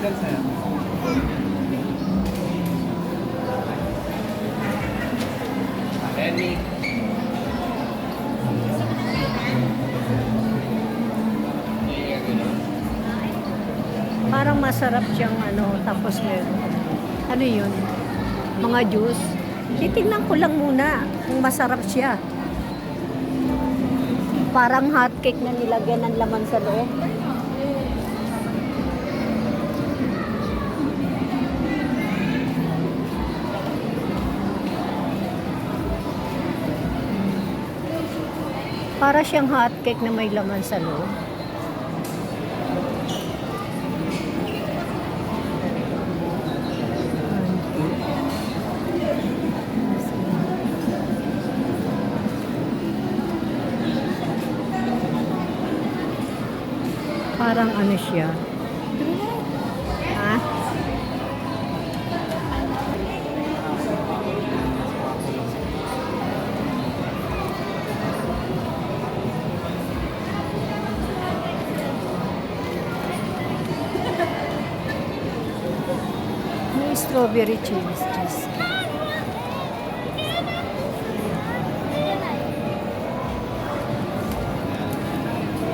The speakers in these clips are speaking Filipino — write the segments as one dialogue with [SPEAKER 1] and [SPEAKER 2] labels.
[SPEAKER 1] Order, sir. Ready?
[SPEAKER 2] Parang masarap siyang ano, tapos meron. Ano yun? Mga juice. Titignan ko lang muna kung masarap siya. Parang hotcake na nilagyan ng laman sa loob. Para siyang hotcake na may laman sa loob. Parang ano siya. Ha? May strawberry cheese.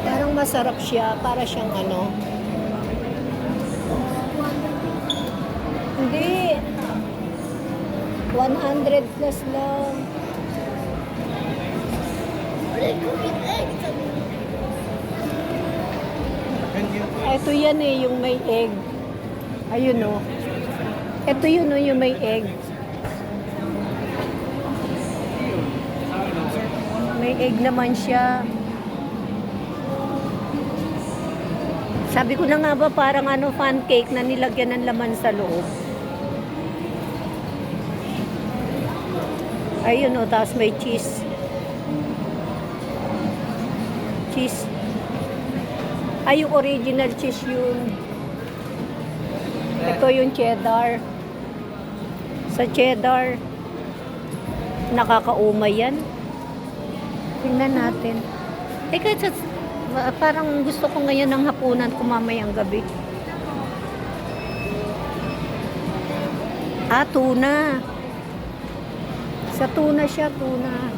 [SPEAKER 2] Parang masarap siya. Para siyang ano. Hindi. 100 plus lang. Ito yan eh, yung may egg. Ayun o. Ito yun o, yung may egg. May egg naman siya. Sabi ko na nga ba, parang ano, pancake na nilagyan ng laman sa loob. Ayun o, tapos may cheese. Cheese. Ay, yung original cheese yun. Ito yung cheddar. Sa cheddar, nakakaumay yan. Tingnan natin. Teka, parang gusto ko ngayon ng hapunan ko mamayang gabi. Ah, tuna. Sa tuna siya, tuna.